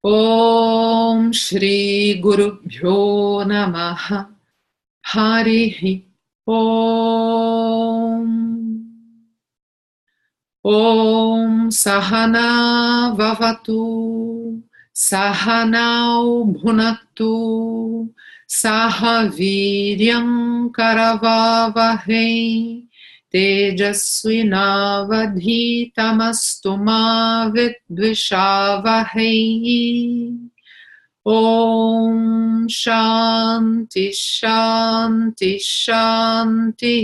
Om Shri Guru Bhyo Namaha Harihi Om. Om Sahana Vavatu Sahanau Bhunatu Sahaviryam Karavavahei Tejasvinavadhitamastu ma vidvishavahei. Om Shanti Shanti Shanti.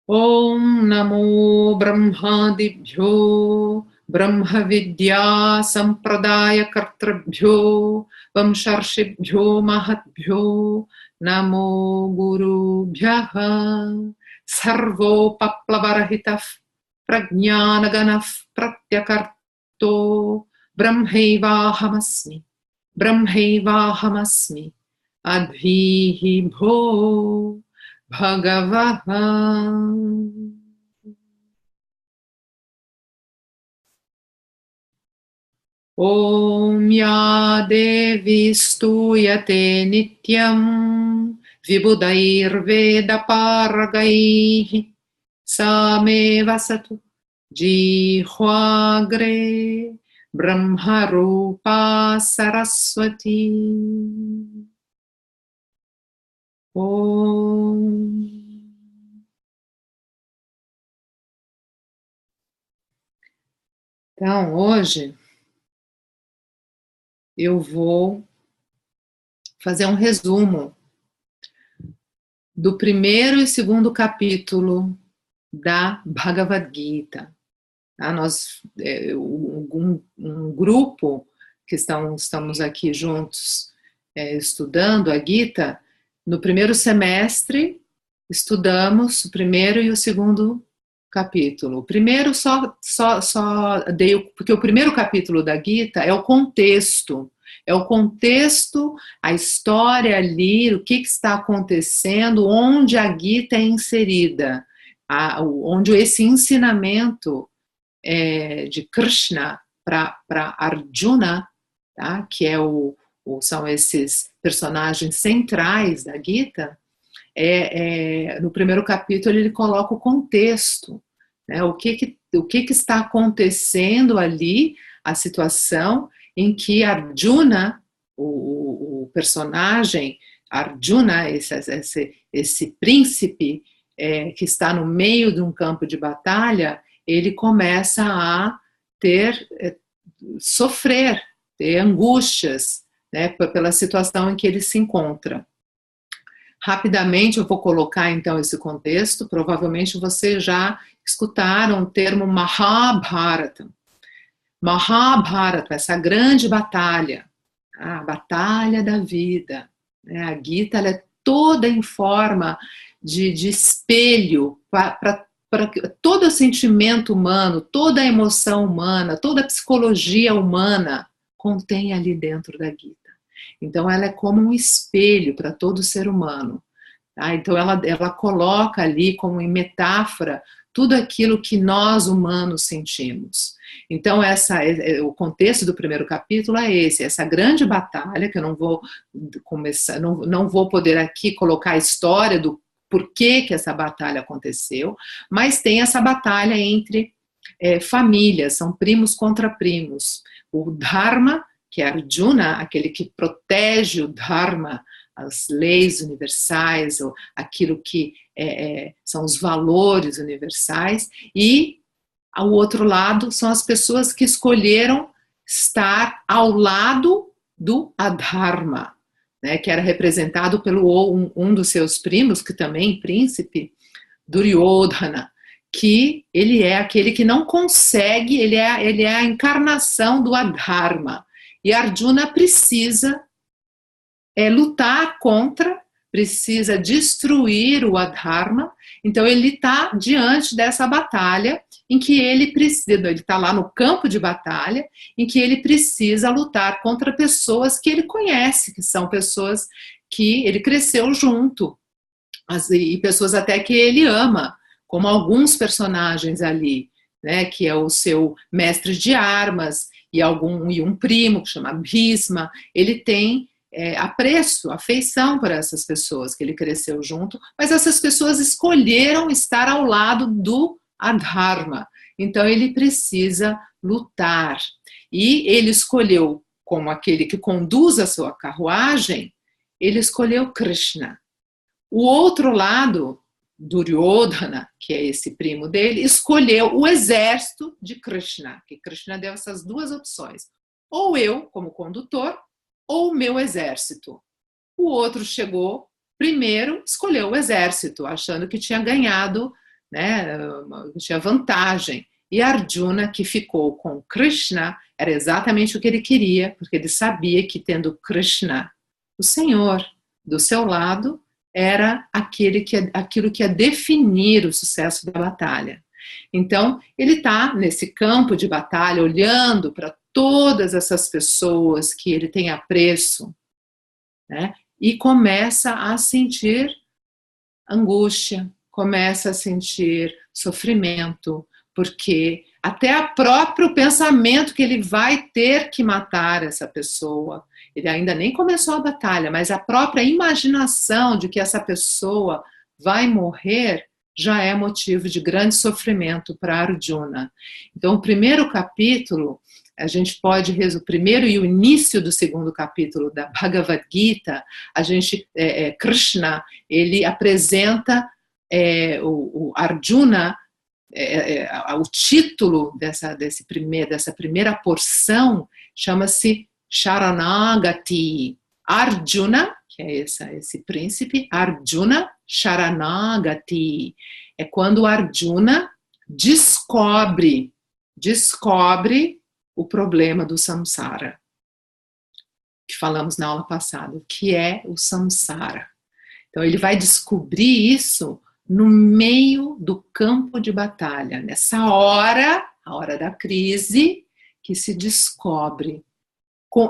Om Namo Brahmadibhyo Brahma Vidya Sampradaya Kartrabhyo Vamsharshibhyo Mahatbhyo Namo Guru Bhyaha Sarvo Paplavarahitaf Prajnanaganaf Pratyakarto Brahmaivahamasmi Brahmaivahamasmi Adhihi Bho Bhagavaha. Om Ya Devi Stuyate Nityam Vibudair Veda Paragaihi Same Vasatu Jihwagre Brahmarupa Saraswati. Om. Então, hoje eu vou fazer um resumo do primeiro e segundo capítulo da Bhagavad Gita. Tá? Um grupo que estamos aqui juntos estudando a Gita, no primeiro semestre estudamos o primeiro e o segundo capítulo. O primeiro só dei, porque o primeiro capítulo da Gita é o contexto, a história ali, o que está acontecendo, onde a Gita é inserida, onde esse ensinamento de Krishna para Arjuna, tá? Que são esses personagens centrais da Gita. No primeiro capítulo ele coloca o contexto, né? O que está acontecendo ali, a situação em que Arjuna, o personagem Arjuna, esse príncipe que está no meio de um campo de batalha, ele começa a sofrer, ter angústias, né, pela situação em que ele se encontra. Rapidamente eu vou colocar então esse contexto. Provavelmente vocês já escutaram o termo Mahabharata. Mahabharata, essa grande batalha, a batalha da vida. A Gita ela é toda em forma de espelho para todo o sentimento humano, toda a emoção humana, toda a psicologia humana contém ali dentro da Gita. Então ela é como um espelho para todo ser humano. Tá? Então ela coloca ali como em metáfora tudo aquilo que nós humanos sentimos. Então o contexto do primeiro capítulo é essa grande batalha, que eu não vou começar, não vou poder aqui colocar a história do porquê que essa batalha aconteceu, mas tem essa batalha entre famílias, são primos contra primos. O Dharma, que é Arjuna, aquele que protege o Dharma, as leis universais, ou aquilo que são os valores universais, e ao outro lado são as pessoas que escolheram estar ao lado do Adharma, né, que era representado pelo um dos seus primos, que também príncipe, Duryodhana, que ele é aquele que não consegue, ele é a encarnação do Adharma. E Arjuna precisa lutar contra, precisa destruir o Adharma. Então ele está diante dessa batalha em que ele está lá no campo de batalha, em que ele precisa lutar contra pessoas que ele conhece, que são pessoas que ele cresceu junto, e pessoas até que ele ama, como alguns personagens ali. né, que é o seu mestre de armas, e um primo que chama Bhisma, ele tem apreço, afeição por essas pessoas que ele cresceu junto, mas essas pessoas escolheram estar ao lado do Adharma. Então ele precisa lutar. E ele escolheu, como aquele que conduz a sua carruagem, ele escolheu Krishna. O outro lado, Duryodhana, que é esse primo dele, escolheu o exército de Krishna, que Krishna deu essas duas opções. Ou eu, como condutor, ou o meu exército. O outro chegou primeiro, escolheu o exército, achando que tinha ganhado, né, tinha vantagem. E Arjuna, que ficou com Krishna, era exatamente o que ele queria, porque ele sabia que tendo Krishna, o Senhor, do seu lado, era aquilo que ia definir o sucesso da batalha. Então, ele está nesse campo de batalha, olhando para todas essas pessoas que ele tem apreço, né? E começa a sentir angústia, começa a sentir sofrimento, porque até o próprio pensamento que ele vai ter que matar essa pessoa, ele ainda nem começou a batalha, mas a própria imaginação de que essa pessoa vai morrer já é motivo de grande sofrimento para Arjuna. Então, o primeiro capítulo, a gente pode, o primeiro e o início do segundo capítulo da Bhagavad Gita, Krishna, ele apresenta o Arjuna, o título dessa primeira porção chama-se Sharanagati. Arjuna, que é esse príncipe, Arjuna Sharanagati. É quando Arjuna descobre o problema do samsara, que falamos na aula passada, o que é o samsara. Então ele vai descobrir isso no meio do campo de batalha, nessa hora, a hora da crise, que se descobre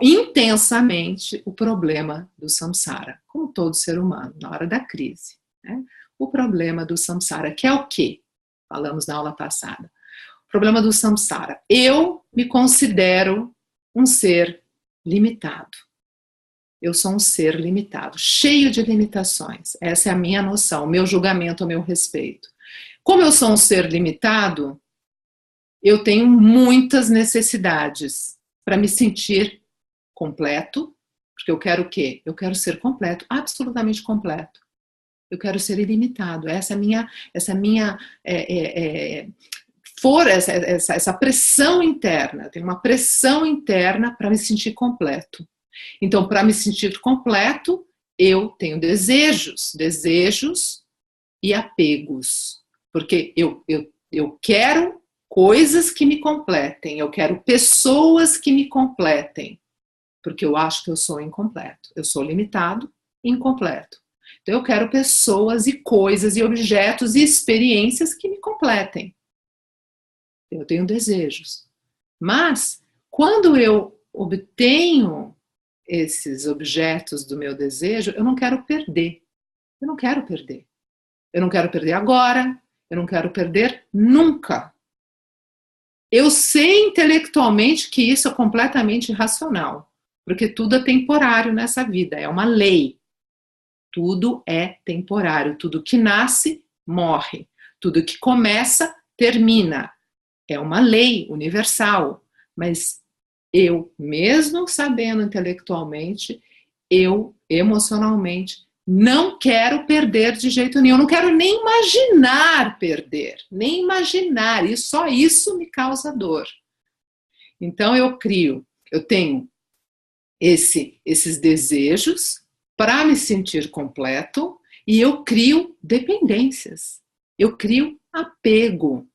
intensamente o problema do samsara, como todo ser humano, na hora da crise, né? O problema do samsara, que é o quê? Falamos na aula passada. O problema do samsara. Eu me considero um ser limitado. Eu sou um ser limitado, cheio de limitações. Essa é a minha noção, o meu julgamento, o meu respeito. Como eu sou um ser limitado, eu tenho muitas necessidades para me sentir completo, porque eu quero o quê? Eu quero ser completo, absolutamente completo. Eu quero ser ilimitado. Essa pressão interna. Eu tenho uma pressão interna para me sentir completo. Então, para me sentir completo, eu tenho desejos e apegos. Porque eu quero coisas que me completem, eu quero pessoas que me completem, porque eu acho que eu sou incompleto. Eu sou limitado e incompleto. Então, eu quero pessoas e coisas e objetos e experiências que me completem. Eu tenho desejos. Mas, quando eu obtenho esses objetos do meu desejo, eu não quero perder. Eu não quero perder. Eu não quero perder agora, eu não quero perder nunca. Eu sei intelectualmente que isso é completamente irracional, porque tudo é temporário nessa vida, é uma lei. Tudo é temporário, tudo que nasce, morre. Tudo que começa, termina. É uma lei universal, mas eu, mesmo sabendo intelectualmente, eu, emocionalmente, não quero perder de jeito nenhum. Eu não quero nem imaginar perder, nem imaginar. E só isso me causa dor. Então eu tenho esses desejos para me sentir completo e eu crio dependências. Eu crio apego.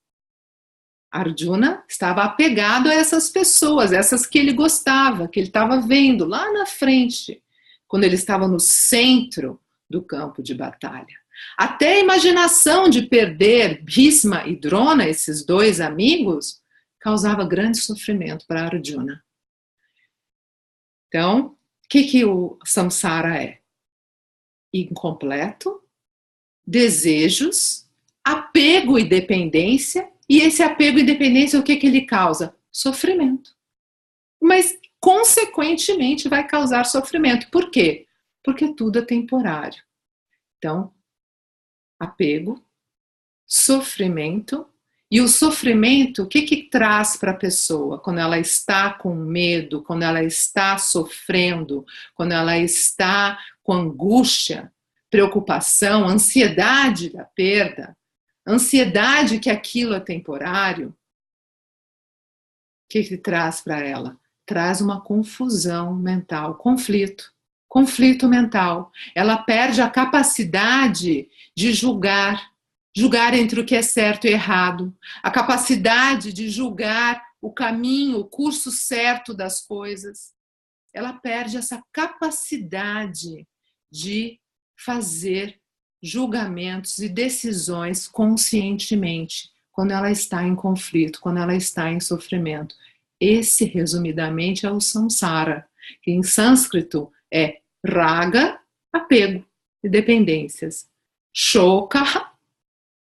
Arjuna estava apegado a essas pessoas, essas que ele gostava, que ele estava vendo lá na frente, quando ele estava no centro do campo de batalha. Até a imaginação de perder Bhisma e Drona, esses dois amigos, causava grande sofrimento para Arjuna. Então, o que o samsara é? Incompleto, desejos, apego e dependência E esse apego e dependência, o que ele causa? Sofrimento. Mas, consequentemente, vai causar sofrimento. Por quê? Porque tudo é temporário. Então, apego, sofrimento. E o sofrimento, o que traz para a pessoa quando ela está com medo, quando ela está sofrendo, quando ela está com angústia, preocupação, ansiedade da perda, ansiedade que aquilo é temporário? O que traz para ela? Traz uma confusão mental, conflito mental. Ela perde a capacidade de julgar entre o que é certo e errado, a capacidade de julgar o caminho, o curso certo das coisas. Ela perde essa capacidade de fazer julgamentos e decisões conscientemente, quando ela está em conflito, quando ela está em sofrimento. Esse, resumidamente, é o samsara, que em sânscrito é raga, apego e dependências. Shoka,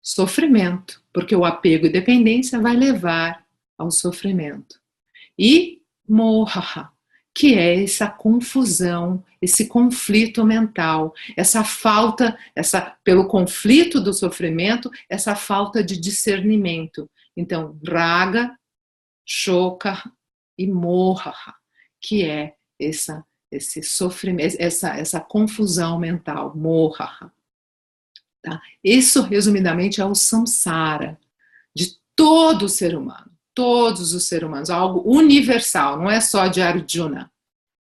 sofrimento, porque o apego e dependência vai levar ao sofrimento. E moha, que é essa confusão, esse conflito mental, essa falta, pelo conflito do sofrimento, essa falta de discernimento. Então, raga, shoka e moha, que é esse sofrimento, essa confusão mental, moha. Tá? Isso, resumidamente, é o samsara de todo ser humano, todos os seres humanos, algo universal, não é só de Arjuna,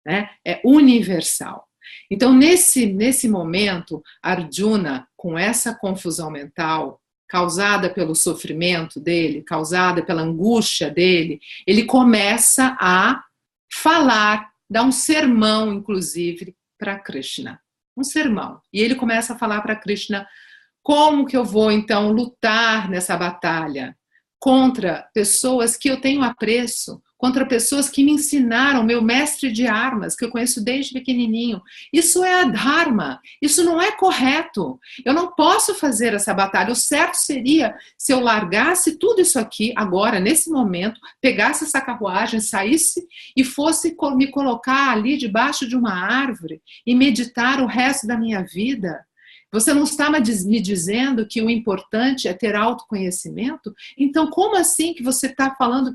né? É universal. Então, nesse momento, Arjuna, com essa confusão mental, causada pelo sofrimento dele, causada pela angústia dele, ele começa a falar, dar um sermão, inclusive, para Krishna. Um sermão. E ele começa a falar para Krishna: como que eu vou, então, lutar nessa batalha contra pessoas que eu tenho apreço, contra pessoas que me ensinaram, meu mestre de armas, que eu conheço desde pequenininho. Isso é adharma, isso não é correto. Eu não posso fazer essa batalha. O certo seria se eu largasse tudo isso aqui agora, nesse momento, pegasse essa carruagem, saísse e fosse me colocar ali debaixo de uma árvore e meditar o resto da minha vida. Você não está me dizendo que o importante é ter autoconhecimento? Então, como assim que você está falando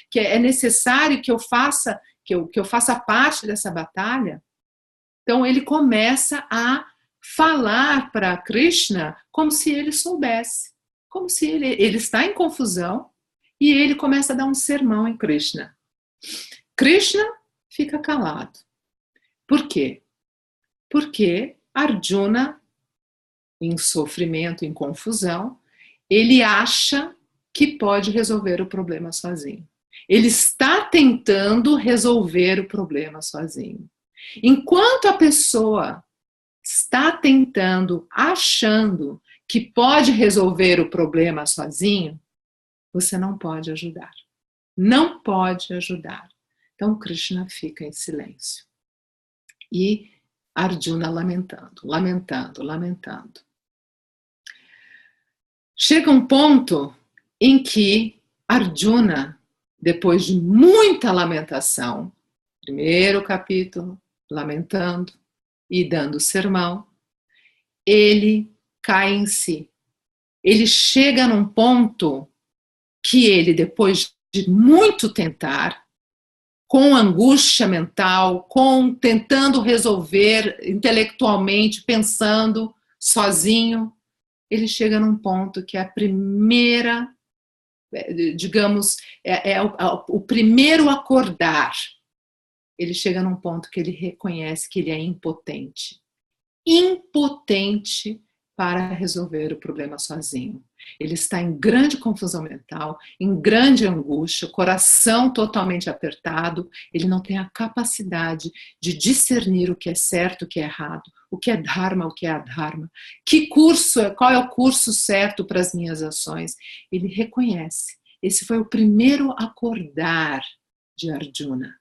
que é necessário que eu faça parte dessa batalha? Então, ele começa a falar para Krishna como se ele soubesse, como se ele está em confusão e ele começa a dar um sermão em Krishna. Krishna fica calado. Por quê? Porque Arjuna, em sofrimento, em confusão, ele acha que pode resolver o problema sozinho. Ele está tentando resolver o problema sozinho. Enquanto a pessoa está tentando, achando que pode resolver o problema sozinho, você não pode ajudar. Não pode ajudar. Então Krishna fica em silêncio. E Arjuna lamentando, lamentando, lamentando. Chega um ponto em que Arjuna, depois de muita lamentação, primeiro capítulo, lamentando e dando sermão, ele cai em si. Ele chega num ponto que ele, depois de muito tentar, com angústia mental, tentando resolver intelectualmente, pensando sozinho, ele chega num ponto que é a primeira, digamos, o primeiro acordar. Ele chega num ponto que ele reconhece que ele é impotente. Impotente para resolver o problema sozinho. Ele está em grande confusão mental, em grande angústia, coração totalmente apertado, ele não tem a capacidade de discernir o que é certo, o que é errado, o que é dharma, o que é adharma, qual é o curso certo para as minhas ações. Ele reconhece. Esse foi o primeiro acordar de Arjuna.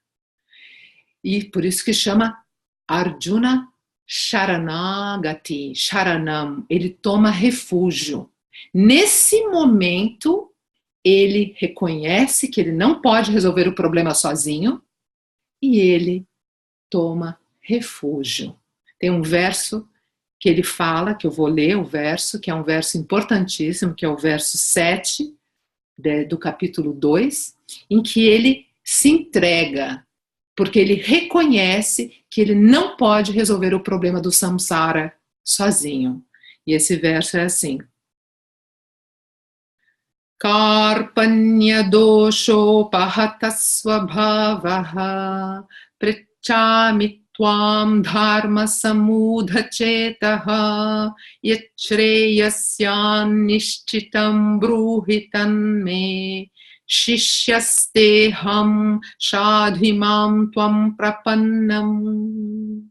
E por isso que chama Arjuna Sharanagati, Sharanam, ele toma refúgio. Nesse momento, ele reconhece que ele não pode resolver o problema sozinho e ele toma refúgio. Tem um verso que ele fala, que eu vou ler o verso, que é um verso importantíssimo, que é o verso 7 do capítulo 2, em que ele se entrega, porque ele reconhece que ele não pode resolver o problema do samsara sozinho. E esse verso é assim: Karpanya dosho pahatasvabhavaha prichami tvam dharma samudhachetaha yachreyasyan nishchitam bruhitan me shishyasteham shadhimam tvam prapannam.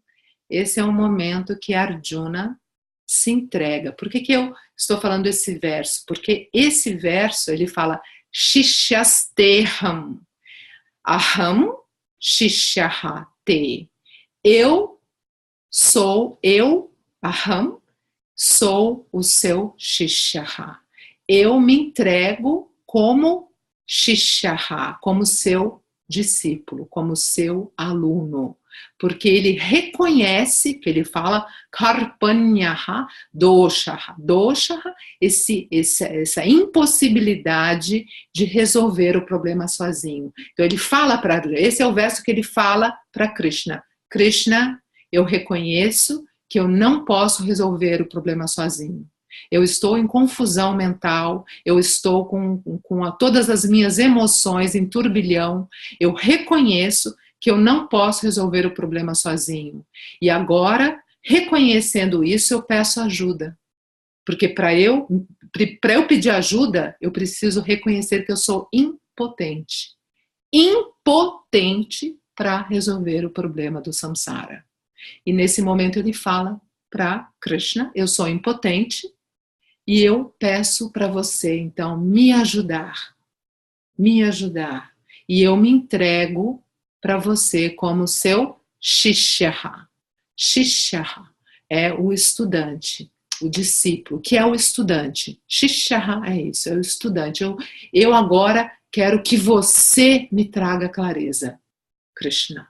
Esse é um momento que Arjuna se entrega. Por que eu estou falando esse verso? Porque esse verso, ele fala Shishyasteham. Aham Shishyaha te. Eu sou, Aham, sou o seu Shishyaha. Eu me entrego como Shishyaha, como seu discípulo, como seu aluno. Porque ele reconhece, que ele fala Karpanyaha doshaha. Doshaha, essa impossibilidade de resolver o problema sozinho. Então ele fala para, esse é o verso que ele fala para Krishna. Krishna, eu reconheço que eu não posso resolver o problema sozinho. Eu estou em confusão mental, eu estou com todas as minhas emoções em turbilhão, eu reconheço que eu não posso resolver o problema sozinho. E agora, reconhecendo isso, eu peço ajuda. Porque para eu pedir ajuda, eu preciso reconhecer que eu sou impotente. Impotente para resolver o problema do samsara. E nesse momento ele fala para Krishna, eu sou impotente e eu peço para você, então, me ajudar. Me ajudar. E eu me entrego para você como seu Shishyaha. Shishyaha é o estudante, o discípulo. O que é o estudante? Shishyaha é isso, é o estudante. Eu agora quero que você me traga clareza, Krishna.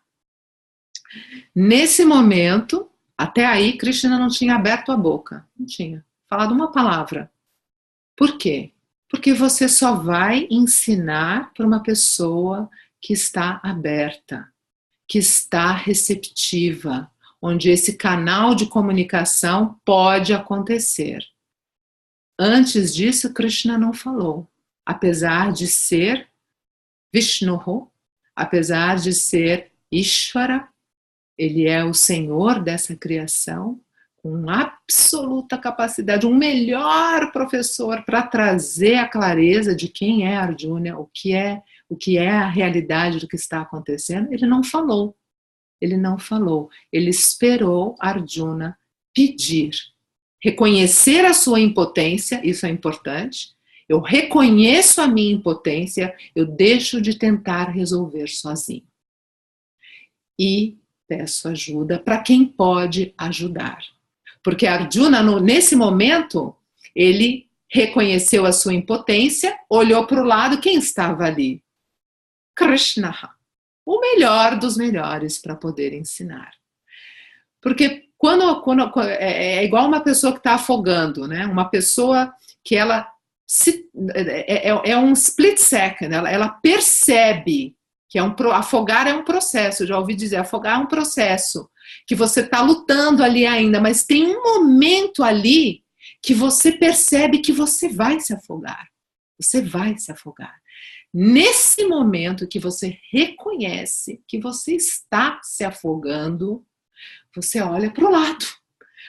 Nesse momento, até aí, Krishna não tinha aberto a boca. Não tinha falado uma palavra. Por quê? Porque você só vai ensinar para uma pessoa que está aberta, que está receptiva, onde esse canal de comunicação pode acontecer. Antes disso, Krishna não falou, apesar de ser Vishnu, apesar de ser Ishvara, ele é o Senhor dessa criação, com absoluta capacidade, um melhor professor para trazer a clareza de quem é Arjuna, o que é a realidade do que está acontecendo. Ele não falou, ele esperou Arjuna pedir, reconhecer a sua impotência, isso é importante, eu reconheço a minha impotência, eu deixo de tentar resolver sozinho. E peço ajuda para quem pode ajudar. Porque Arjuna, nesse momento, ele reconheceu a sua impotência, olhou para o lado, quem estava ali? Krishna, o melhor dos melhores para poder ensinar. Porque quando é igual uma pessoa que está afogando, né? Uma pessoa que ela é um split second, ela percebe que afogar é um processo, eu já ouvi dizer, afogar é um processo, que você está lutando ali ainda, mas tem um momento ali que você percebe que você vai se afogar. Você vai se afogar. Nesse momento que você reconhece que você está se afogando, você olha para o lado,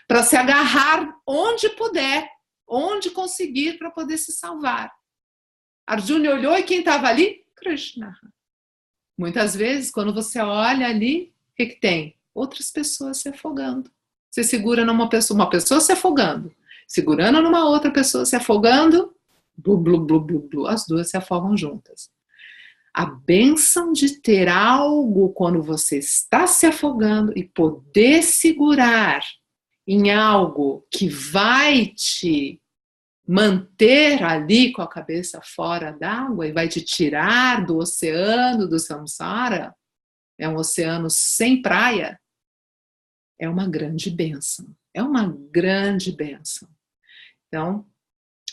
para se agarrar onde puder, onde conseguir para poder se salvar. Arjuna olhou e quem estava ali? Krishna. Muitas vezes, quando você olha ali, o que tem? Outras pessoas se afogando. Você segura numa pessoa, uma pessoa se afogando, segurando numa outra pessoa se afogando, blu, blu, blu, blu, blu, as duas se afogam juntas. A bênção de ter algo quando você está se afogando e poder segurar em algo que vai te manter ali com a cabeça fora d'água e vai te tirar do oceano do samsara, é um oceano sem praia, é uma grande bênção. É uma grande bênção. Então,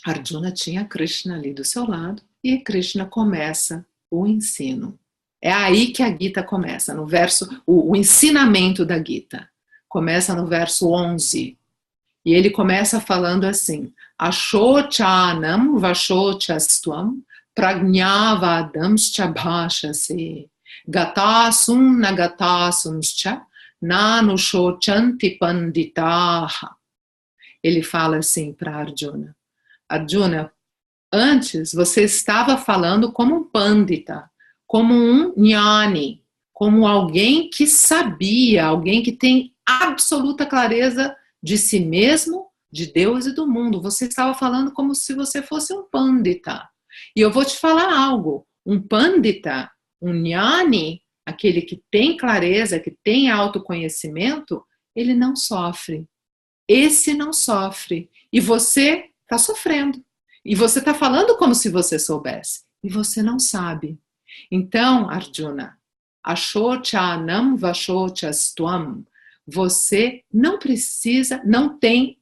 Arjuna tinha Krishna ali do seu lado e Krishna começa o ensino. É aí que a Gita começa, no verso, o ensinamento da Gita. Começa no verso 11. E ele começa falando assim: Ashochanam vashochastvam prajnavadamscha bhashase gatasum nagatasumscha nanushochanti panditaha. Ele fala assim para Arjuna: Arjuna, antes você estava falando como um pandita, como um jnani, como alguém que sabia, alguém que tem absoluta clareza de si mesmo, de Deus e do mundo. Você estava falando como se você fosse um pandita. E eu vou te falar algo, um pandita, um jnani, aquele que tem clareza, que tem autoconhecimento, ele não sofre. Esse não sofre. E você está sofrendo. E você está falando como se você soubesse. E você não sabe. Então, Arjuna, Ashochanam vashochastvam, você não precisa, não tem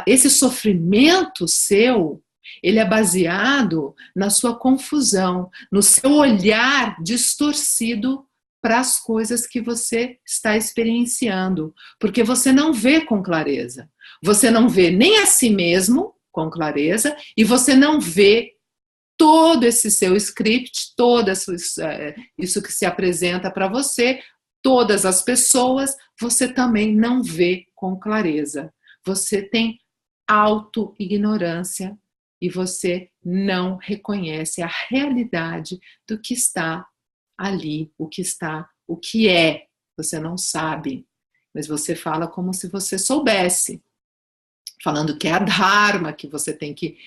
esse sofrimento seu, ele é baseado na sua confusão, no seu olhar distorcido para as coisas que você está experienciando, porque você não vê com clareza. Você não vê nem a si mesmo com clareza e você não vê todo esse seu script, isso que se apresenta para você, todas as pessoas, você também não vê com clareza. Você tem auto-ignorância e você não reconhece a realidade do que está ali, o que é. Você não sabe, mas você fala como se você soubesse. Falando que é a dharma, que você tem que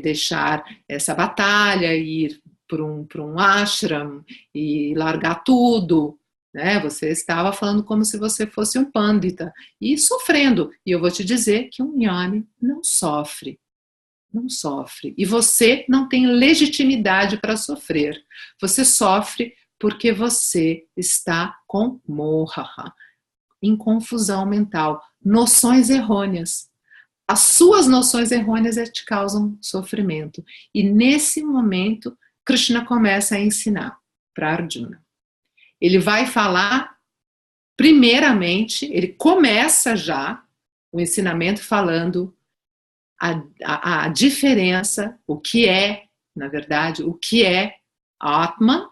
deixar essa batalha, ir para um ashram e largar tudo, né? Você estava falando como se você fosse um pandita e sofrendo. E eu vou te dizer que um jnani não sofre. Não sofre. E você não tem legitimidade para sofrer. Você sofre porque você está com moha, em confusão mental, noções errôneas. As suas noções errôneas te causam sofrimento. E nesse momento, Krishna começa a ensinar para Arjuna. Ele vai falar, primeiramente, ele começa já o ensinamento falando a diferença, o que é, na verdade, o que é Atma,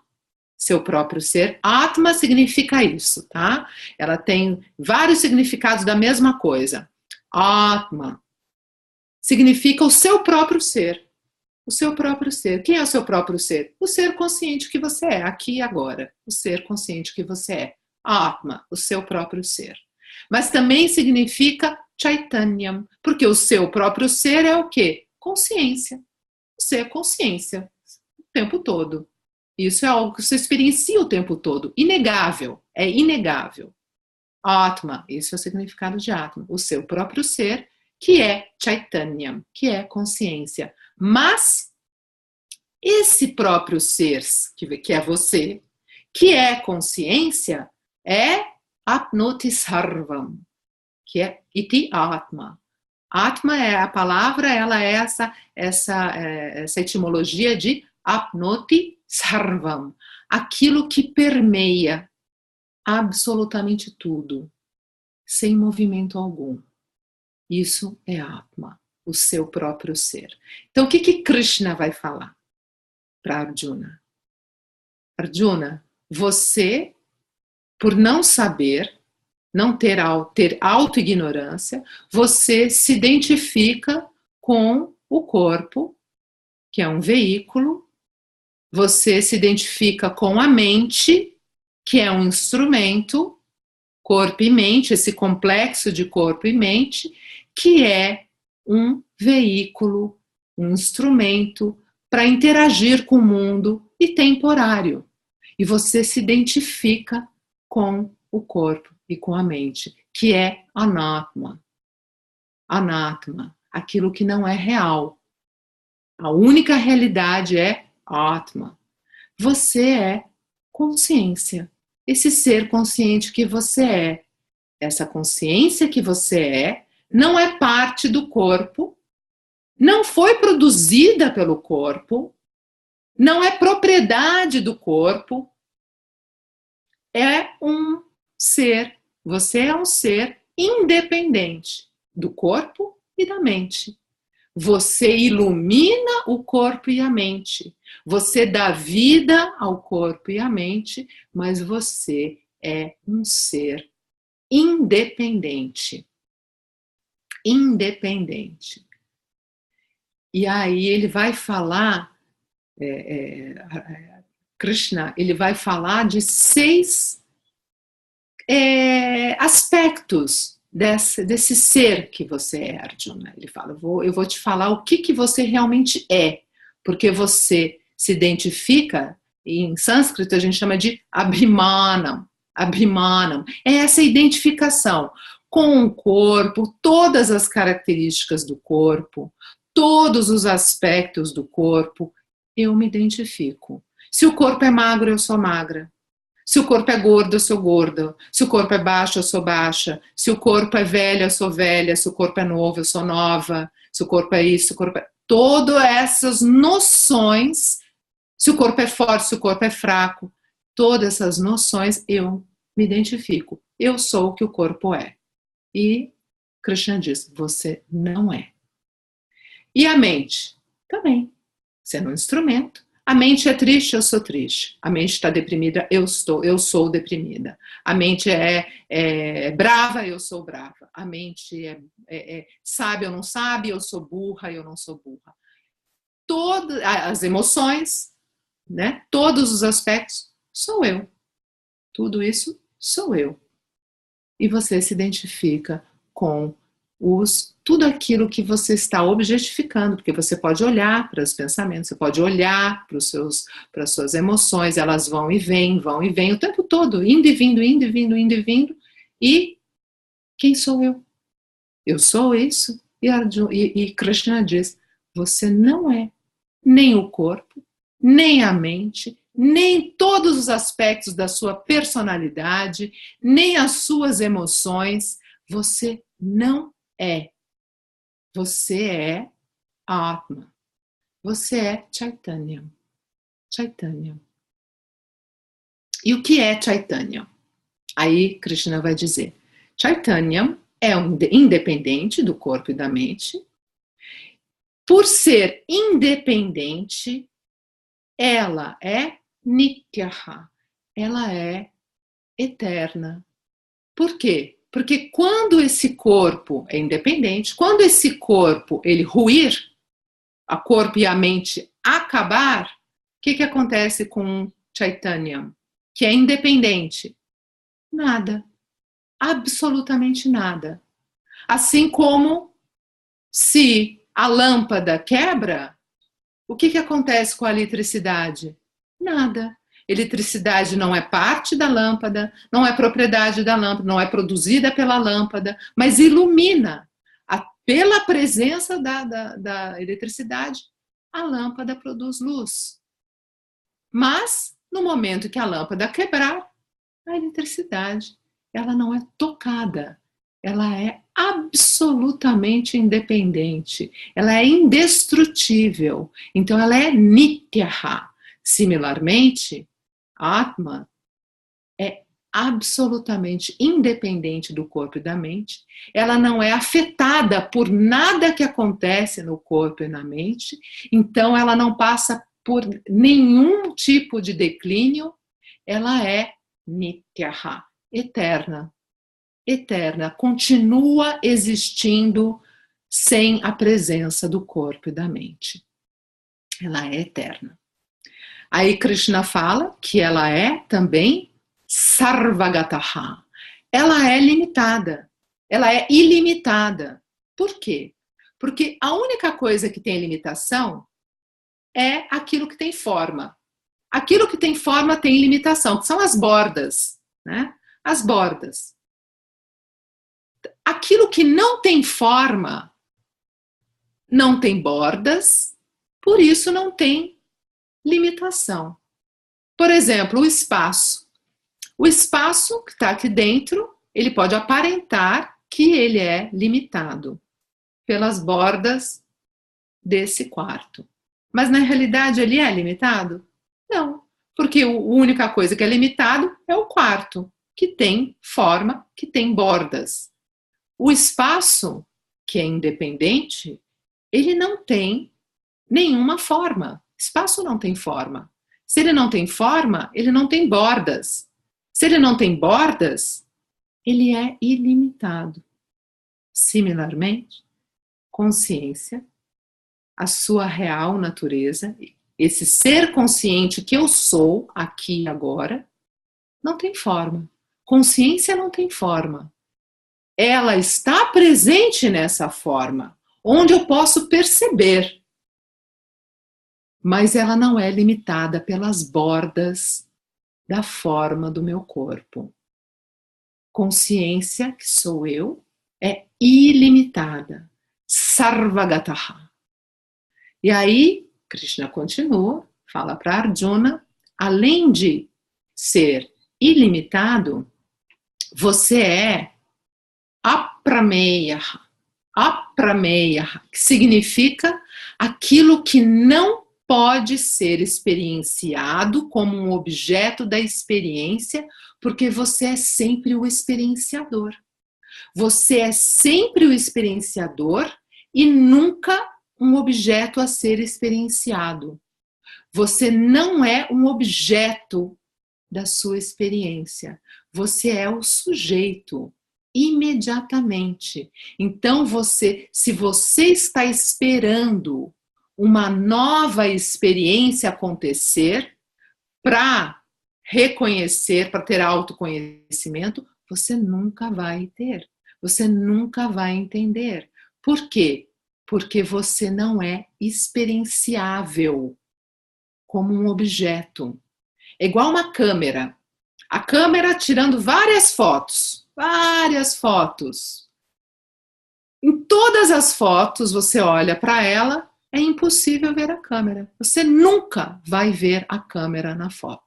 seu próprio ser. Atma significa isso, tá? Ela tem vários significados da mesma coisa. Atma significa o seu próprio ser. O seu próprio ser. Quem é o seu próprio ser? O ser consciente que você é, aqui e agora. O ser consciente que você é. Atma, o seu próprio ser. Mas também significa Chaitanyam, porque o seu próprio ser é o quê? Consciência. Você é consciência o tempo todo. Isso é algo que você experiencia o tempo todo. Inegável. É inegável. Atma, isso é o significado de Atma. O seu próprio ser, que é Chaitanyam, que é consciência. Mas esse próprio ser, que é você, que é consciência, é Apnoti Sarvam, que é Iti Atma. Atma é a palavra, ela é essa etimologia de Apnoti Sarvam, aquilo que permeia absolutamente tudo, sem movimento algum. Isso é Atma, o seu próprio ser. Então, o que Krishna vai falar para Arjuna? Arjuna, você, por não saber, não ter auto-ignorância, você se identifica com o corpo, que é um veículo, você se identifica com a mente, que é um instrumento, corpo e mente, esse complexo de corpo e mente, que é um veículo, um instrumento para interagir com o mundo e temporário. E você se identifica com o corpo e com a mente, que é Anatma. Anatma. aquilo que não é real. A única realidade é Atma. Você é consciência. Esse ser consciente que você é. Essa consciência que você é não é parte do corpo, não foi produzida pelo corpo, não é propriedade do corpo, é um ser. Você é um ser independente do corpo e da mente. Você ilumina o corpo e a mente. Você dá vida ao corpo e à mente, mas você é um ser independente. Independente. E aí ele vai falar, Krishna, ele vai falar de 6 aspectos desse ser que você é, Arjuna. Ele fala, eu vou te falar o que você realmente é, porque você se identifica, em sânscrito a gente chama de abhimanam. Abhimanam é essa identificação com o corpo, todas as características do corpo, todos os aspectos do corpo, eu me identifico. Se o corpo é magro, eu sou magra. Se o corpo é gordo, eu sou gorda. Se o corpo é baixo, eu sou baixa. Se o corpo é velho, eu sou velha. Se o corpo é novo, eu sou nova. Se o corpo é isso, se o corpo é... Todas essas noções, se o corpo é forte, se o corpo é fraco, todas essas noções eu me identifico. Eu sou o que o corpo é. E Krishna diz, você não é. E a mente? Também. Você é um instrumento. A mente é triste, eu sou triste. A mente está deprimida, eu sou deprimida. A mente é brava, eu sou brava. A mente sabe ou não sabe, eu sou burra, eu não sou burra. Todas as emoções, né? Todos os aspectos, sou eu. Tudo isso sou eu. E você se identifica com tudo aquilo que você está objetificando, porque você pode olhar para os pensamentos, você pode olhar para as suas emoções, elas vão e vêm o tempo todo, indo e vindo, indo e vindo, indo e vindo. E quem sou eu? Eu sou isso. E Krishna diz, você não é nem o corpo, nem a mente, nem todos os aspectos da sua personalidade, nem as suas emoções. Você não é. Você é Atma. Você é Chaitanya. Chaitanya. E o que é Chaitanya? Aí Krishna vai dizer, Chaitanya é independente do corpo e da mente. Por ser independente, ela é Nityaha. Ela é eterna. Por quê? Porque quando esse corpo é independente, quando esse corpo ele ruir, a corpo e a mente acabar, o que acontece com Chaitanya, que é independente? Nada. Absolutamente nada. Assim como se a lâmpada quebra, o que acontece com a eletricidade? Nada. Eletricidade não é parte da lâmpada, não é propriedade da lâmpada, não é produzida pela lâmpada, mas ilumina. Pela presença da eletricidade, a lâmpada produz luz. Mas, no momento que a lâmpada quebrar, a eletricidade, ela não é tocada. Ela é absolutamente independente. Ela é indestrutível. Então, ela é Nityaha. Similarmente, Atma é absolutamente independente do corpo e da mente. Ela não é afetada por nada que acontece no corpo e na mente. Então, ela não passa por nenhum tipo de declínio. Ela é Nityaha, eterna. Eterna, continua existindo sem a presença do corpo e da mente. Ela é eterna. Aí Krishna fala que ela é também Sarvagataha. Ela é limitada. Ela é ilimitada. Por quê? Porque a única coisa que tem limitação é aquilo que tem forma. Aquilo que tem forma tem limitação, que são as bordas, né? As bordas. Aquilo que não tem forma não tem bordas, por isso não tem limitação. Por exemplo, o espaço. O espaço que está aqui dentro, ele pode aparentar que ele é limitado pelas bordas desse quarto. Mas na realidade ele é limitado? Não, porque a única coisa que é limitado é o quarto, que tem forma, que tem bordas. O espaço, que é independente, ele não tem nenhuma forma. Espaço não tem forma. Se ele não tem forma, ele não tem bordas. Se ele não tem bordas, ele é ilimitado. Similarmente, consciência, a sua real natureza, esse ser consciente que eu sou aqui e agora, não tem forma. Consciência não tem forma. Ela está presente nessa forma, onde eu posso perceber, mas ela não é limitada pelas bordas da forma do meu corpo. Consciência, que sou eu, é ilimitada. Sarvagataha. E aí, Krishna continua, fala para Arjuna, além de ser ilimitado, você é aprameya. Aprameya, que significa aquilo que não pode ser experienciado como um objeto da experiência, porque você é sempre o experienciador. Você é sempre o experienciador e nunca um objeto a ser experienciado. Você não é um objeto da sua experiência. Você é o sujeito, imediatamente. Então, se você está esperando uma nova experiência acontecer para reconhecer, para ter autoconhecimento, você nunca vai ter. Você nunca vai entender. Por quê? Porque você não é experienciável como um objeto. É igual uma câmera. A câmera tirando várias fotos. Várias fotos. Em todas as fotos, você olha para ela, é impossível ver a câmera. Você nunca vai ver a câmera na foto.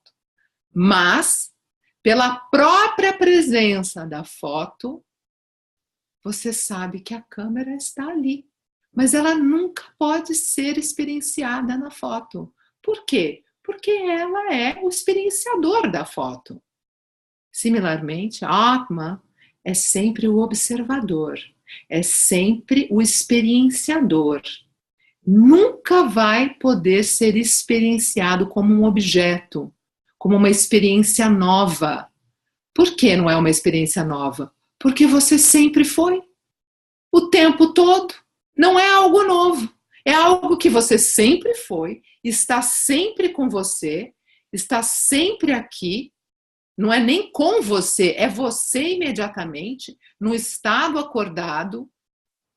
Mas, pela própria presença da foto, você sabe que a câmera está ali. Mas ela nunca pode ser experienciada na foto. Por quê? Porque ela é o experienciador da foto. Similarmente, a Atma é sempre o observador, é sempre o experienciador. Nunca vai poder ser experienciado como um objeto, como uma experiência nova. Por que não é uma experiência nova? Porque você sempre foi, o tempo todo. Não é algo novo, é algo que você sempre foi, está sempre com você, está sempre aqui. Não é nem com você, é você imediatamente, no estado acordado,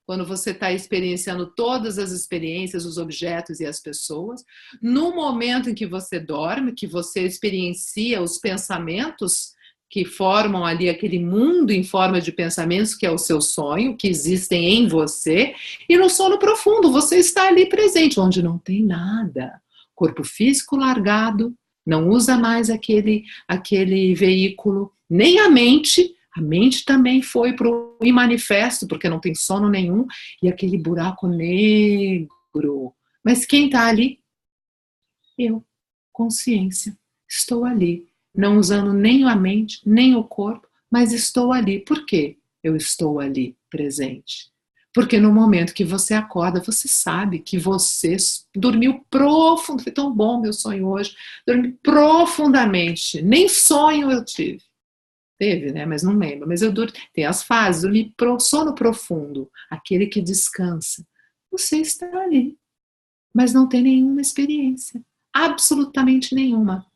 quando você está experienciando todas as experiências, os objetos e as pessoas. No momento em que você dorme, que você experiencia os pensamentos que formam ali aquele mundo em forma de pensamentos, que é o seu sonho, que existem em você. E no sono profundo, você está ali presente, onde não tem nada. Corpo físico largado, não usa mais aquele veículo, nem a mente também foi para o imanifesto, porque não tem sono nenhum, e aquele buraco negro. Mas quem está ali? Eu, consciência, estou ali, não usando nem a mente, nem o corpo, mas estou ali. Por quê? Eu estou ali, presente. Porque no momento que você acorda, você sabe que você dormiu profundo. Foi tão bom meu sonho hoje. Dormi profundamente. Nem sonho eu tive. Teve, né? Mas não lembro. Mas eu dormi. Tem as fases. Dormi sono profundo. Aquele que descansa. Você está ali. Mas não tem nenhuma experiência. Absolutamente nenhuma.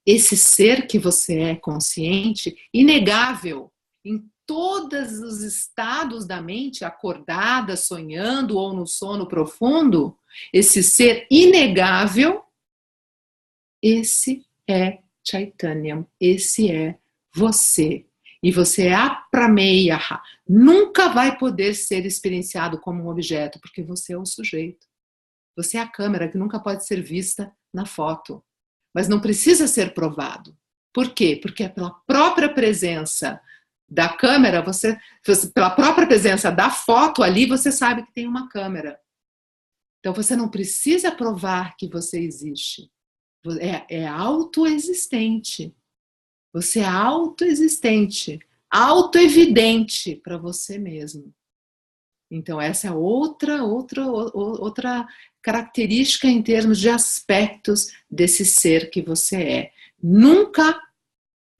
Esse ser que você é consciente, inegável, em todos os estados da mente, acordada, sonhando ou no sono profundo, esse ser inegável, esse é Chaitanya, esse é você. E você é a prameyaha. Nunca vai poder ser experienciado como um objeto, porque você é o sujeito. Você é a câmera que nunca pode ser vista na foto. Mas não precisa ser provado. Por quê? Porque é pela própria presença da câmera, pela própria presença da foto ali, você sabe que tem uma câmera. Então você não precisa provar que você existe. É autoexistente. Você é autoexistente, autoevidente para você mesmo. Então essa é outra característica em termos de aspectos desse ser que você é. Nunca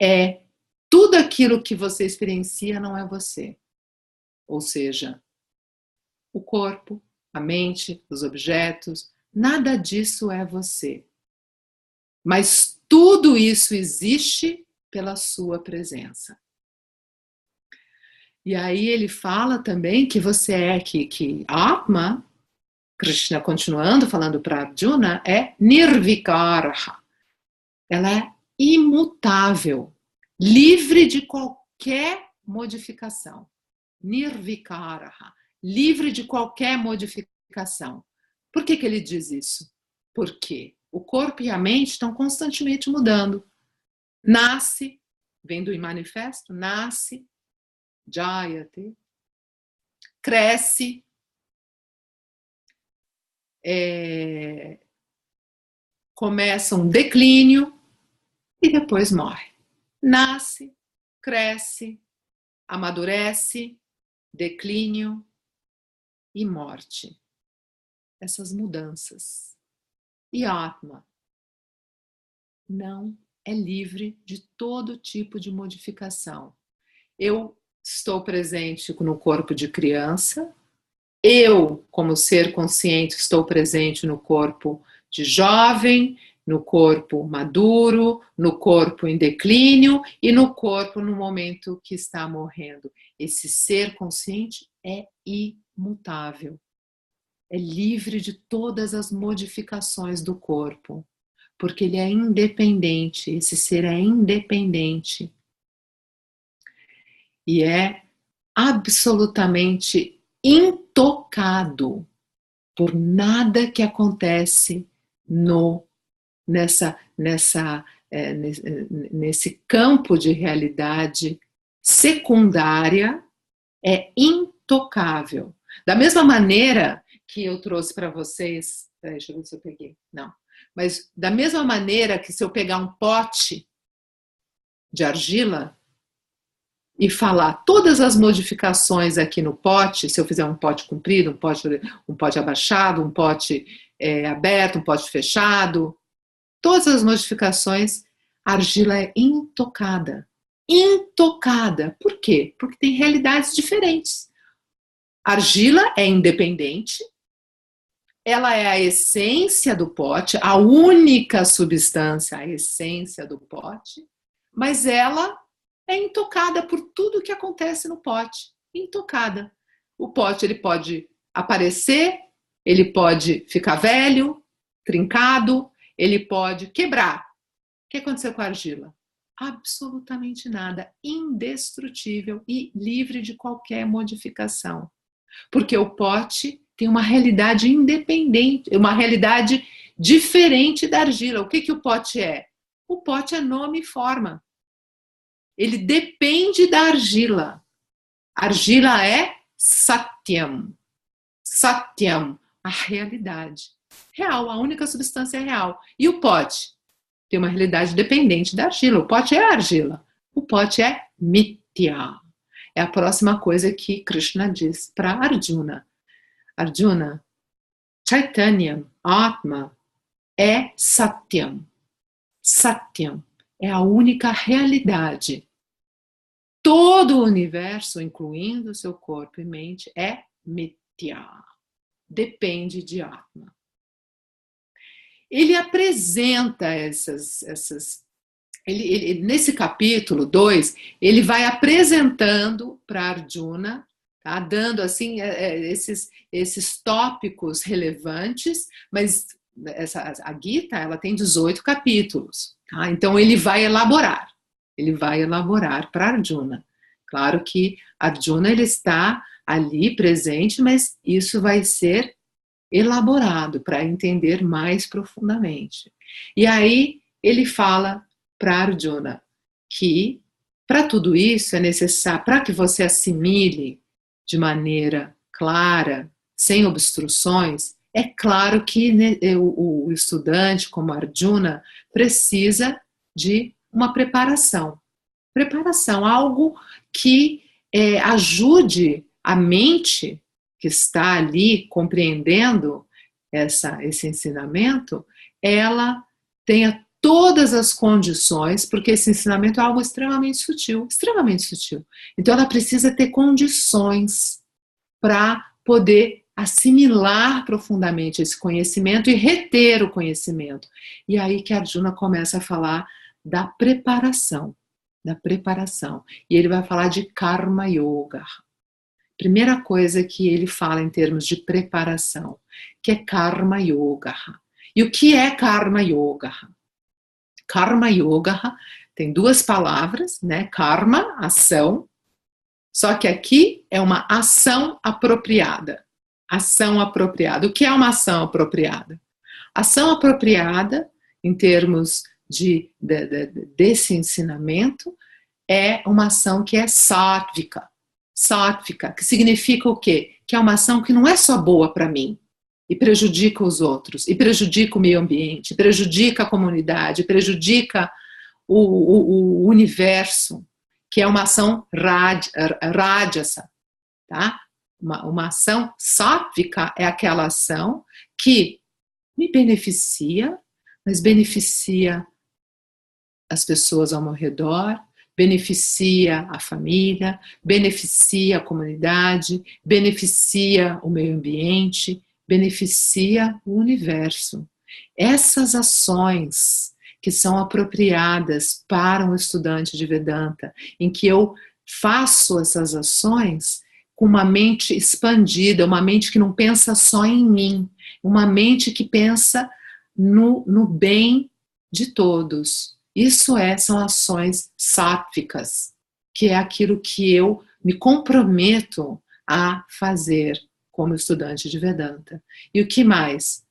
é tudo aquilo que você experiencia não é você. Ou seja, o corpo, a mente, os objetos, nada disso é você. Mas tudo isso existe pela sua presença. E aí ele fala também que você é, que Atma, Krishna continuando falando para Arjuna, é Nirvikara. Ela é imutável, livre de qualquer modificação. Nirvikara, livre de qualquer modificação. Por que ele diz isso? Porque o corpo e a mente estão constantemente mudando. Nasce, vem do manifesto, nasce, jayate, cresce, começa um declínio e depois morre. Nasce, cresce, amadurece, declínio e morte. Essas mudanças. E Atma não é livre de todo tipo de modificação. Eu estou presente no corpo de criança, eu, como ser consciente, estou presente no corpo de jovem, no corpo maduro, no corpo em declínio e no corpo no momento que está morrendo. Esse ser consciente é imutável. É livre de todas as modificações do corpo, porque ele é independente, esse ser é independente. E é absolutamente intocado por nada que acontece nesse campo de realidade secundária, é intocável. Da mesma maneira que eu trouxe para vocês, deixa eu ver se eu peguei, não, mas da mesma maneira que se eu pegar um pote de argila e falar todas as modificações aqui no pote, se eu fizer um pote comprido, um pote abaixado, um pote aberto, um pote fechado, todas as modificações, a argila é intocada. Intocada. Por quê? Porque tem realidades diferentes. A argila é independente, ela é a essência do pote, a única substância, a essência do pote, mas ela é intocada por tudo que acontece no pote. Intocada. O pote ele pode aparecer, ele pode ficar velho, trincado, ele pode quebrar. O que aconteceu com a argila? Absolutamente nada. Indestrutível e livre de qualquer modificação. Porque o pote tem uma realidade independente, uma realidade diferente da argila. O que o pote é? O pote é nome e forma. Ele depende da argila. A argila é Satyam. Satyam, a realidade. Real, a única substância real. E o pote? Tem uma realidade dependente da argila. O pote é a argila. O pote é Mithya. É a próxima coisa que Krishna diz para Arjuna. Arjuna, Chaitanya, Atma, é Satyam. Satyam é a única realidade. Todo o universo, incluindo o seu corpo e mente, é Mithya. Depende de Atma. Ele apresenta nesse capítulo 2, ele vai apresentando para Arjuna, tá? Dando assim esses tópicos relevantes, mas a Gita ela tem 18 capítulos, tá? Então ele vai elaborar para Arjuna. Claro que Arjuna ele está ali presente, mas isso vai ser elaborado para entender mais profundamente. E aí ele fala para Arjuna que para tudo isso é necessário, para que você assimile de maneira clara, sem obstruções, é claro que o estudante, como Arjuna, precisa de uma preparação. Preparação, algo que ajude a mente que está ali compreendendo esse ensinamento, ela tenha todas as condições, porque esse ensinamento é algo extremamente sutil, extremamente sutil. Então ela precisa ter condições para poder assimilar profundamente esse conhecimento e reter o conhecimento. E aí que Arjuna começa a falar da preparação, E ele vai falar de Karma Yoga. Primeira coisa que ele fala em termos de preparação, que é Karma Yoga. E o que é Karma Yoga? Karma Yoga tem duas palavras, né? Karma, ação, só que aqui é uma ação apropriada. Ação apropriada. O que é uma ação apropriada? Ação apropriada, em termos desse ensinamento, é uma ação que é sátvica. Sátvica, que significa o quê? Que é uma ação que não é só boa para mim, e prejudica os outros, e prejudica o meio ambiente, prejudica a comunidade, prejudica o universo, que é uma ação rajasa, tá? Uma ação sátvica é aquela ação que me beneficia, mas beneficia as pessoas ao meu redor, beneficia a família, beneficia a comunidade, beneficia o meio ambiente, beneficia o universo. Essas ações que são apropriadas para um estudante de Vedanta, em que eu faço essas ações com uma mente expandida, uma mente que não pensa só em mim, uma mente que pensa no bem de todos. Isso são ações sáttvicas, que é aquilo que eu me comprometo a fazer como estudante de Vedanta. E o que mais?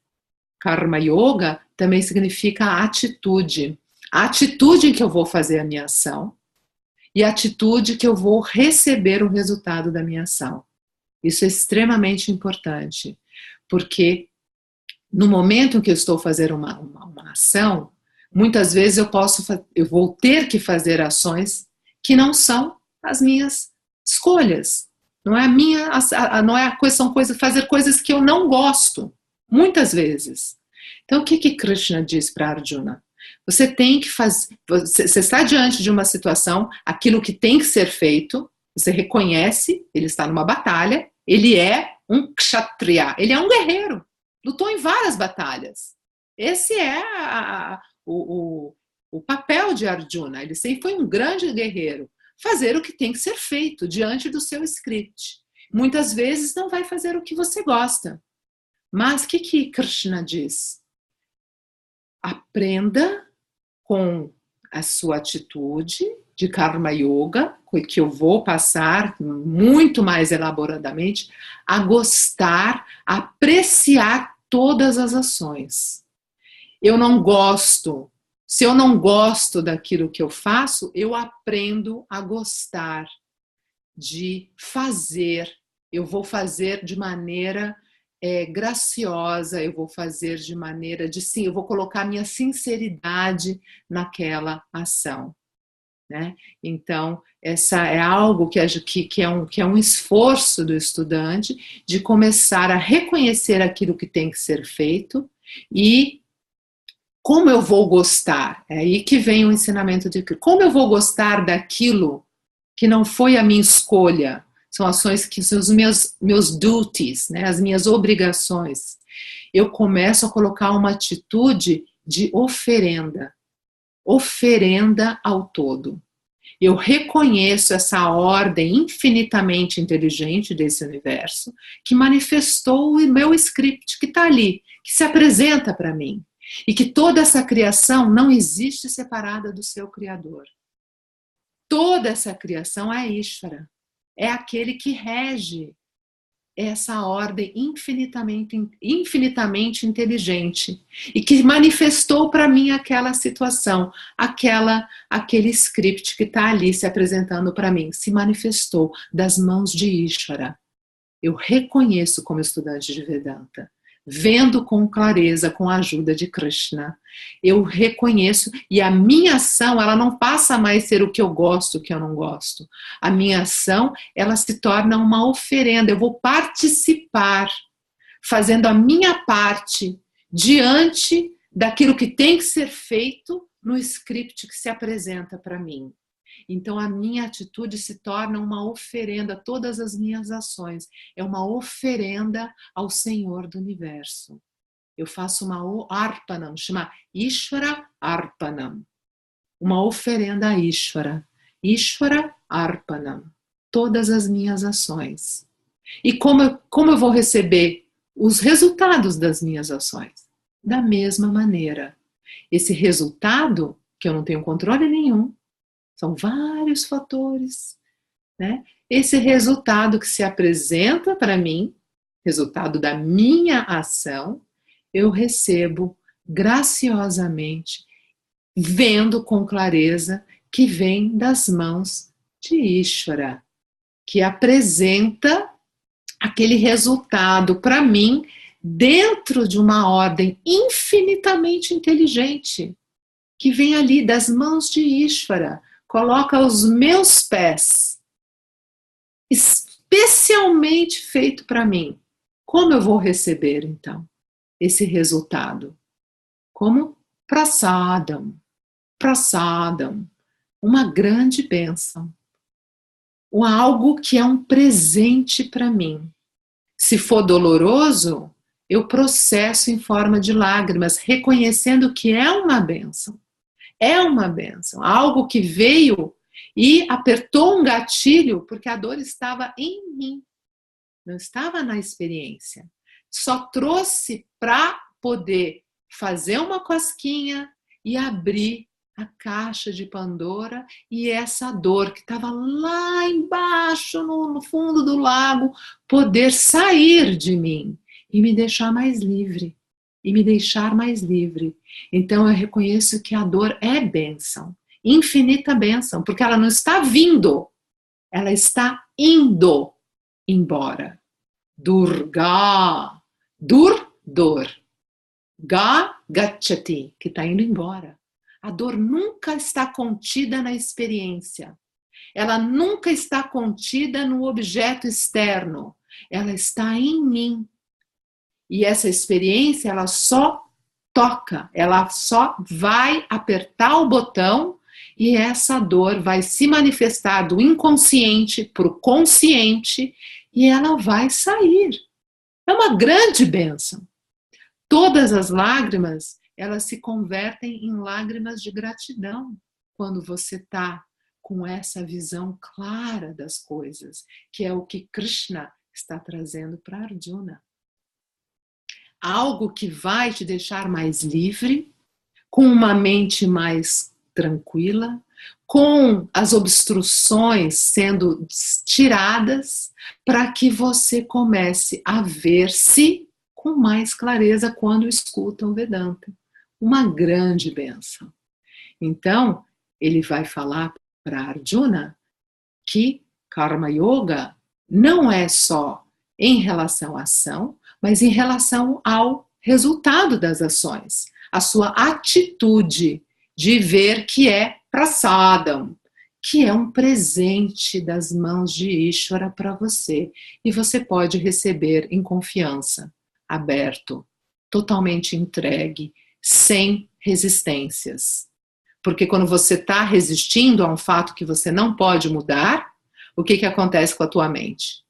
Karma Yoga também significa atitude. A atitude em que eu vou fazer a minha ação e a atitude que eu vou receber o resultado da minha ação. Isso é extremamente importante, porque no momento em que eu estou fazendo uma ação, muitas vezes eu vou ter que fazer ações que não são as minhas escolhas. Não é a minha, não é a coisa, fazer coisas que eu não gosto, muitas vezes. Então, o que Krishna diz para Arjuna? Você tem que fazer, você está diante de uma situação, aquilo que tem que ser feito, você reconhece, ele está numa batalha, ele é um kshatriya, ele é um guerreiro, lutou em várias batalhas. Esse é o papel de Arjuna, ele sempre foi um grande guerreiro, fazer o que tem que ser feito diante do seu script. Muitas vezes não vai fazer o que você gosta. Mas o que Krishna diz? Aprenda com a sua atitude de Karma Yoga, que eu vou passar muito mais elaboradamente, a gostar, a apreciar todas as ações. Eu não gosto. Se eu não gosto daquilo que eu faço, eu aprendo a gostar de fazer. Eu vou fazer de maneira graciosa, eu vou fazer de maneira de sim, eu vou colocar minha sinceridade naquela ação, né? Então, essa é algo que é um esforço do estudante de começar a reconhecer aquilo que tem que ser feito e como eu vou gostar. É aí que vem o ensinamento de como eu vou gostar daquilo que não foi a minha escolha. São ações que são os meus duties, né, as minhas obrigações. Eu começo a colocar uma atitude de oferenda. Oferenda ao todo. Eu reconheço essa ordem infinitamente inteligente desse universo que manifestou o meu script que está ali, que se apresenta para mim. E que toda essa criação não existe separada do seu Criador. toda essa criação é Ishvara. É aquele que rege essa ordem infinitamente inteligente e que manifestou para mim aquela situação, aquele script que está ali se apresentando para mim, se manifestou das mãos de Ishvara. Eu reconheço como estudante de Vedanta, vendo com clareza, com a ajuda de Krishna, eu reconheço, e a minha ação, ela não passa mais a ser o que eu gosto, o que eu não gosto. A minha ação, ela se torna uma oferenda, eu vou participar, fazendo a minha parte, diante daquilo que tem que ser feito no script que se apresenta para mim. Então a minha atitude se torna uma oferenda, todas as minhas ações, é uma oferenda ao Senhor do Universo. Eu faço uma arpanam, chama Ishvara Arpanam, uma oferenda a Ishvara. Ishvara Arpanam, todas as minhas ações. E como eu vou receber os resultados das minhas ações? Da mesma maneira. Esse resultado, que eu não tenho controle nenhum, são vários fatores, né? Esse resultado que se apresenta para mim, resultado da minha ação, eu recebo graciosamente, vendo com clareza que vem das mãos de Ishvara, que apresenta aquele resultado para mim dentro de uma ordem infinitamente inteligente, que vem ali das mãos de Ishvara. Coloca os meus pés, especialmente feito para mim. Como eu vou receber, então, esse resultado? Como prasadam, prasadam, uma grande bênção. Algo que é um presente para mim. Se for doloroso, eu processo em forma de lágrimas, reconhecendo que é uma bênção. É uma bênção, algo que veio e apertou um gatilho, porque a dor estava em mim, não estava na experiência. Só trouxe para poder fazer uma cosquinha e abrir a caixa de Pandora, e essa dor que estava lá embaixo, no fundo do lago, poder sair de mim e me deixar mais livre. E me deixar mais livre. Então eu reconheço que a dor é bênção, infinita bênção, porque ela não está vindo, ela está indo embora. Durga, dor. Ga, gacchati, que está indo embora. A dor nunca está contida na experiência. Ela nunca está contida no objeto externo. Ela está em mim. E essa experiência, ela só toca, ela só vai apertar o botão e essa dor vai se manifestar do inconsciente para o consciente e ela vai sair. É uma grande bênção. Todas as lágrimas, elas se convertem em lágrimas de gratidão quando você está com essa visão clara das coisas, que é o que Krishna está trazendo para Arjuna. Algo que vai te deixar mais livre, com uma mente mais tranquila, com as obstruções sendo tiradas, para que você comece a ver-se com mais clareza quando escuta o Vedanta. Uma grande bênção. Então, ele vai falar para Arjuna que Karma Yoga não é só em relação à ação, mas em relação ao resultado das ações, a sua atitude de ver que é prasadam, que é um presente das mãos de Ishvara para você, e você pode receber em confiança, aberto, totalmente entregue, sem resistências. Porque quando você está resistindo a um fato que você não pode mudar, o que acontece com a tua mente?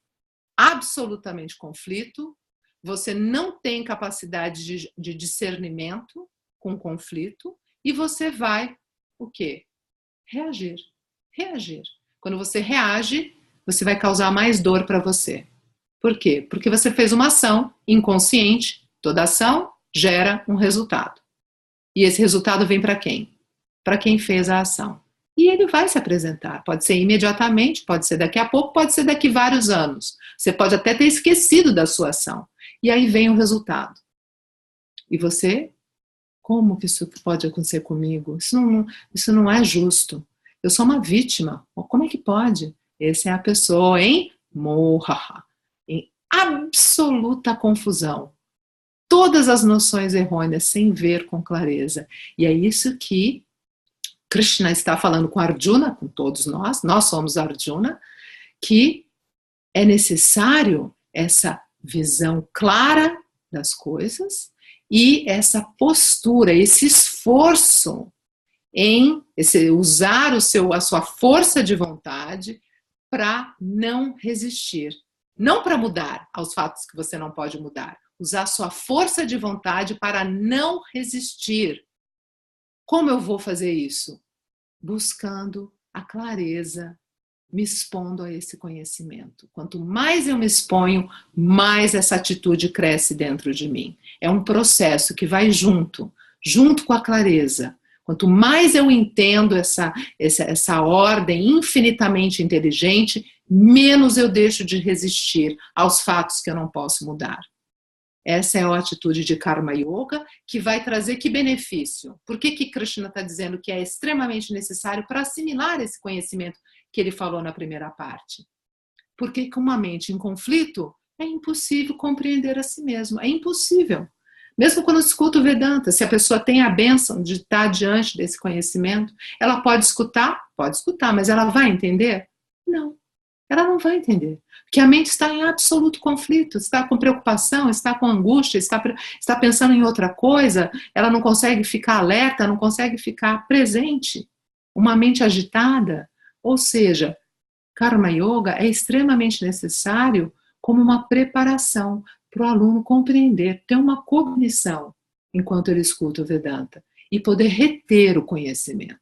Absolutamente conflito. Você não tem capacidade de discernimento com conflito e você vai, o quê? Reagir. Reagir. Quando você reage, você vai causar mais dor para você. Por quê? Porque você fez uma ação inconsciente, toda ação gera um resultado. E esse resultado vem para quem? Para quem fez a ação. E ele vai se apresentar. Pode ser imediatamente, pode ser daqui a pouco, pode ser daqui a vários anos. Você pode até ter esquecido da sua ação. E aí vem o resultado. E você, como que isso pode acontecer comigo? Isso não é justo. Eu sou uma vítima. Como é que pode? Essa é a pessoa em moha, em absoluta confusão. Todas as noções errôneas, sem ver com clareza. E é isso que Krishna está falando com Arjuna, com todos nós somos Arjuna, que é necessário essa visão clara das coisas e essa postura, esse esforço em usar a sua força de vontade para não resistir. Não para mudar aos fatos que você não pode mudar. Usar a sua força de vontade para não resistir. Como eu vou fazer isso? Buscando a clareza, me expondo a esse conhecimento. Quanto mais eu me exponho, mais essa atitude cresce dentro de mim. É um processo que vai junto com a clareza. Quanto mais eu entendo essa ordem infinitamente inteligente, menos eu deixo de resistir aos fatos que eu não posso mudar. Essa é a atitude de Karma Yoga, que vai trazer que benefício? Por que Krishna está dizendo que é extremamente necessário para assimilar esse conhecimento que ele falou na primeira parte? Porque com uma mente em conflito, é impossível compreender a si mesmo. É impossível. Mesmo quando escuta o Vedanta, se a pessoa tem a bênção de estar diante desse conhecimento, ela pode escutar, mas ela vai entender? Não. Ela não vai entender. Porque a mente está em absoluto conflito, está com preocupação, está com angústia, está pensando em outra coisa, ela não consegue ficar alerta, não consegue ficar presente. Uma mente agitada. Ou seja, Karma Yoga é extremamente necessário como uma preparação para o aluno compreender, ter uma cognição enquanto ele escuta o Vedanta e poder reter o conhecimento.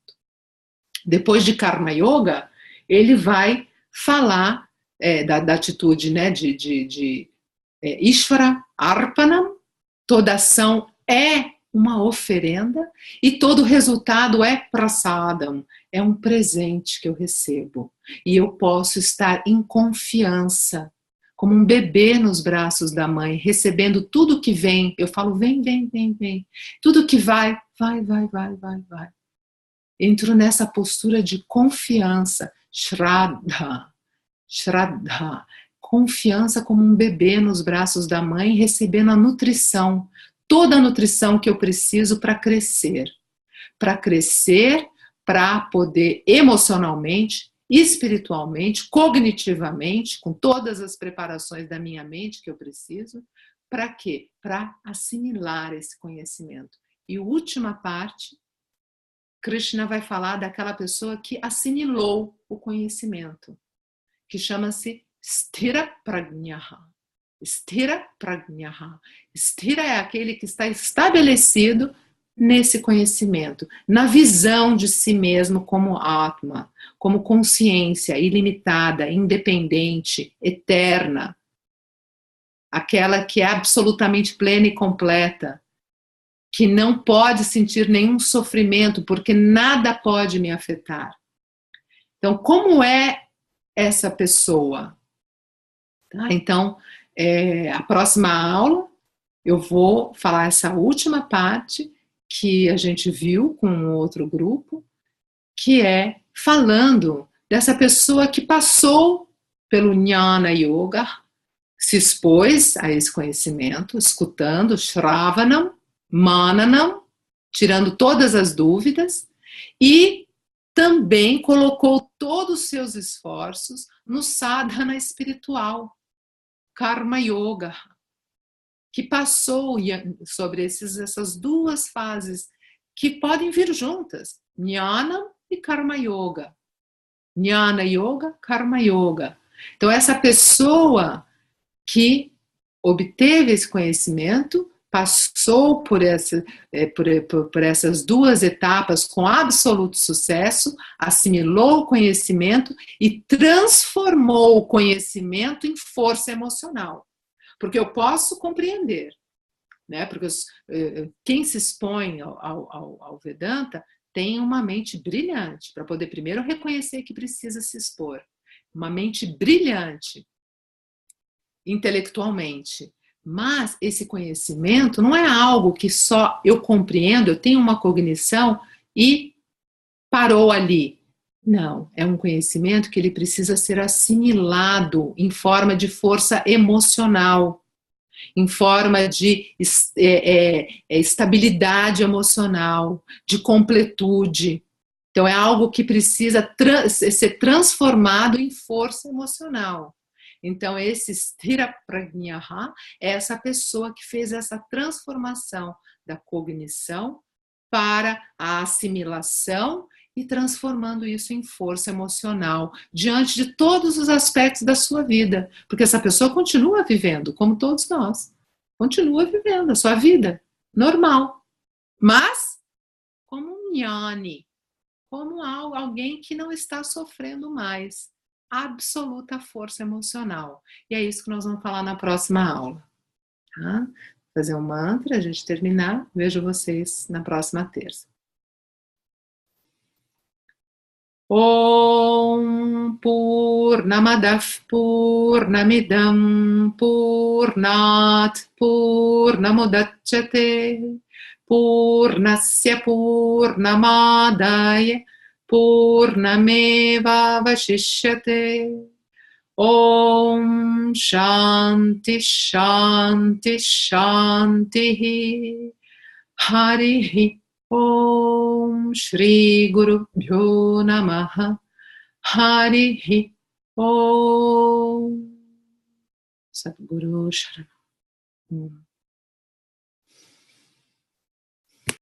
Depois de Karma Yoga, ele vai falar da atitude, né, de Ishvara Arpanam, toda ação é uma oferenda e todo resultado é prasadam, é um presente que eu recebo. E eu posso estar em confiança, como um bebê nos braços da mãe, recebendo tudo que vem. Eu falo, vem. Tudo que vai. Entro nessa postura de confiança, Shraddha, confiança como um bebê nos braços da mãe, recebendo a nutrição, toda a nutrição que eu preciso para crescer, para poder emocionalmente, espiritualmente, cognitivamente, com todas as preparações da minha mente que eu preciso, para quê? Para assimilar esse conhecimento. E a última parte, Krishna vai falar daquela pessoa que assimilou o conhecimento, que chama-se Sthira Prajnaha. Sthira Prajnaha. Sthira é aquele que está estabelecido nesse conhecimento, na visão de si mesmo como Atma, como consciência ilimitada, independente, eterna, aquela que é absolutamente plena e completa, que não pode sentir nenhum sofrimento, porque nada pode me afetar. Então, como é essa pessoa? Tá? Então, a próxima aula, eu vou falar essa última parte que a gente viu com um outro grupo, que é falando dessa pessoa que passou pelo Jnana Yoga, se expôs a esse conhecimento, escutando, Shravanam, Mananam, tirando todas as dúvidas, e também colocou todos os seus esforços no sadhana espiritual, Karma Yoga, que passou sobre essas duas fases que podem vir juntas, Jnana e Karma Yoga. Jnana Yoga, Karma Yoga. Então, essa pessoa que obteve esse conhecimento, passou por essas duas etapas com absoluto sucesso, assimilou o conhecimento e transformou o conhecimento em força emocional. Porque eu posso compreender, né? Porque quem se expõe ao Vedanta tem uma mente brilhante, para poder primeiro reconhecer que precisa se expor. Uma mente brilhante, intelectualmente. Mas esse conhecimento não é algo que só eu compreendo, eu tenho uma cognição e parou ali. Não, é um conhecimento que ele precisa ser assimilado em forma de força emocional, em forma de estabilidade emocional, de completude. Então, é algo que precisa ser transformado em força emocional. Então, esse Sthira Prajnaha é essa pessoa que fez essa transformação da cognição para a assimilação e transformando isso em força emocional diante de todos os aspectos da sua vida, porque essa pessoa continua vivendo, como todos nós, continua vivendo a sua vida normal, mas como um jnani, como alguém que não está sofrendo mais, absoluta força emocional. E é isso que nós vamos falar na próxima aula. Tá? Fazer um mantra, a gente terminar. Vejo vocês na próxima terça. Om Purnamadah Purnamidam Purnat Purnamudachyate Purnasya Purnamadaya Purnameva Vashishyate. Om Shanti Shanti Shanti Harihi Om Shri Guru Bhyo Namaha Harihi Om Sadguru Sharanam.